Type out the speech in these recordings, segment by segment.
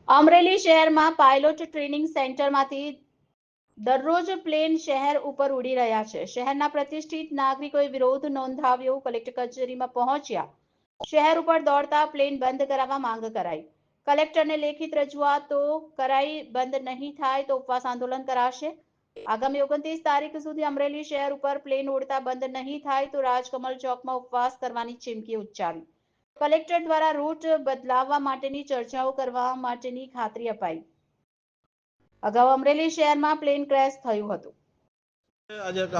અમરેલી શહેરમાં pilot training સેન્ટરમાંથી દરરોજ પ્લેન શહેર ઉપર ઉડી રહ્યા છે. શહેરના પ્રતિષ્ઠિત નાગરિકોએ વિરોધ નોંધાવ્યો. કલેક્ટર કચેરીમાં પહોંચ્યા. શહેર ઉપર દોડતા પ્લેન બંધ કરાવવા માંગ કરાઈ. કલેક્ટરને લેખિત રજૂઆતો કરાઈ. બંધ નહીં થાય તો ઉપવાસ આંદોલન કરાશે. આગામી 29 તારીખ સુધી અમરેલી શહેર ઉપર પ્લેન ઉડતા બંધ નહીં થાય તો રાજકમલ ચોકમાં ઉપવાસ કરવાની ચીમકી ઉચ્ચારી. કલેક્ટર દ્વારા રૂટ બદલાવવા માટેની ચર્ચાઓ કરવા માટેની ખાતરી અપાઈ. અગાઉ અમરેલી શહેરમાં પ્લેન ક્રેશ થયું હતું.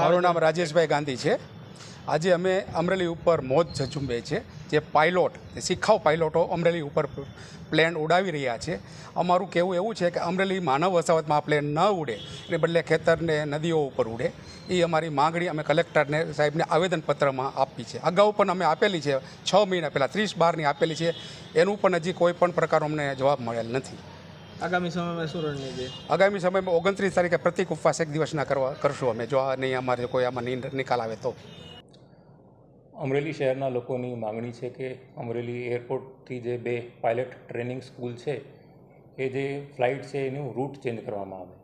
મારું નામ રાજેશભાઈ ગાંધી છે. આજે અમે અમરેલી ઉપર મોજ ઝુંબે છે. જે પાયલોટ શીખાઉ પાયલોટો અમરેલી ઉપર પ્લેન ઉડાવી રહ્યા છે. અમારું કહેવું એવું છે કે અમરેલી માનવ વસાવતમાં આ પ્લેન ન ઉડે, એને બદલે ખેતરને નદીઓ ઉપર ઉડે. એ અમારી માંગણી અમે કલેક્ટરને સાહેબને આવેદનપત્રમાં આપી છે. અગાઉ પણ અમે આપેલી છે, 6 મહિના પહેલાં 30/12ની આપેલી છે. એનું પણ હજી કોઈ પણ પ્રકારનો અમને જવાબ મળેલ નથી. આગામી સમયમાં શું રણનીતિ? આગામી સમયમાં 29 તારીખે પ્રતિક ઉપવાસ 1 દિવસના કરશું અમે, જો આ નહીં અમારે કોઈ આમાં નિકાલ આવે તો. અમરેલી શહેરના લોકોની માગણી છે કે અમરેલી એરપોર્ટથી જે 2 પાયલટ ટ્રેનિંગ સ્કૂલ છે એ જે ફ્લાઇટ છે એનું રૂટ ચેન્જ કરવામાં આવે.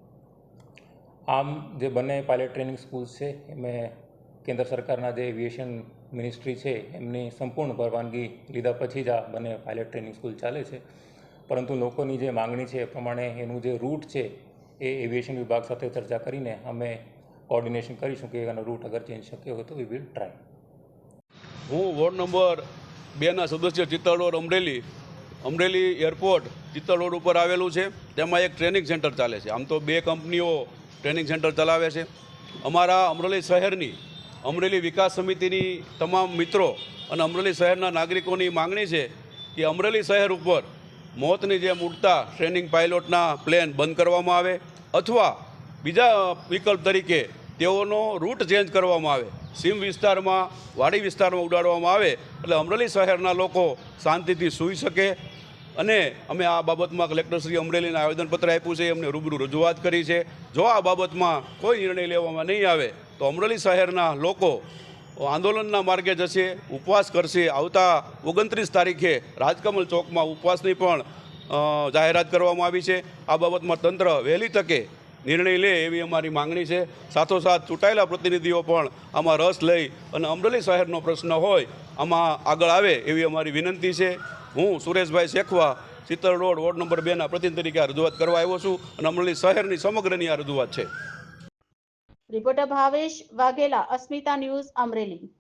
આમ જે બંને પાયલટ ટ્રેનિંગ સ્કૂલ્સ છે એમાં કેન્દ્ર સરકારના જે એવિએશન મિનિસ્ટ્રી છે એમની સંપૂર્ણ પરવાનગી લીધા પછી જ આ બંને પાયલટ ટ્રેનિંગ સ્કૂલ ચાલે છે. પરંતુ લોકોની જે માગણી છે એ પ્રમાણે એનું જે રૂટ છે એ એવિએશન વિભાગ સાથે ચર્ચા કરીને અમે કોર્ડિનેશન કરીશું કે એનો રૂટ અગર ચેન્જ શક્ય હોય તો વી વિલ ટ્રાય. હું વોર્ડ નંબર 2ના સદસ્ય Chital road Amreli airport Chital road ઉપર આવેલું છે. તેમાં એક ટ્રેનિંગ સેન્ટર ચાલે છે. આમ તો 2 કંપનીઓ ટ્રેનિંગ સેન્ટર ચલાવે છે. અમારા અમરેલી શહેરની અમરેલી વિકાસ સમિતિની તમામ મિત્રો અને અમરેલી શહેરના નાગરિકોની માગણી છે કે અમરેલી શહેર ઉપર મોતની જેમ ઉડતા ટ્રેનિંગ પાયલોટના પ્લેન બંધ કરવામાં આવે અથવા બીજા વિકલ્પ તરીકે તેઓનો રૂટ ચેન્જ કરવામાં આવે. સીમ વિસ્તારમાં, વાડી વિસ્તારમાં ઉડાડવામાં આવે એટલે અમરેલી શહેરના લોકો શાંતિથી સૂઈ શકે. અને અમે આ બાબતમાં કલેક્ટરશ્રી અમરેલીને આવેદનપત્ર આપ્યું છે, એમને રૂબરૂ રજૂઆત કરી છે. જો આ બાબતમાં કોઈ નિર્ણય લેવામાં નહીં આવે તો અમરેલી શહેરના લોકો આંદોલનના માર્ગે જશે, ઉપવાસ કરશે. આવતા 29 તારીખે રાજકમલ ચોકમાં ઉપવાસની પણ જાહેરાત કરવામાં આવી છે. આ બાબતમાં તંત્ર વહેલી તકે નિર્ણય લે એવી અમારી માંગણી છે. સાથોસાથ ચૂંટાયેલા પ્રતિનિધિઓ પણ આમાં રસ લઈ અને અમરેલી શહેરનો પ્રશ્ન હોય આમાં આગળ આવે એવી અમારી વિનંતી છે. હું Sureshbhai Shekhwa Chittal road ward number 2ના પ્રતિનિધિ તરીકે રજૂઆત કરવા આવ્યો છું અને અમરેલી શહેરની સમગ્રની આ રજૂઆત છે. રિપોર્ટર ભાવેશ વાઘેલા, અસ્મિતા ન્યૂઝ, અમરેલી.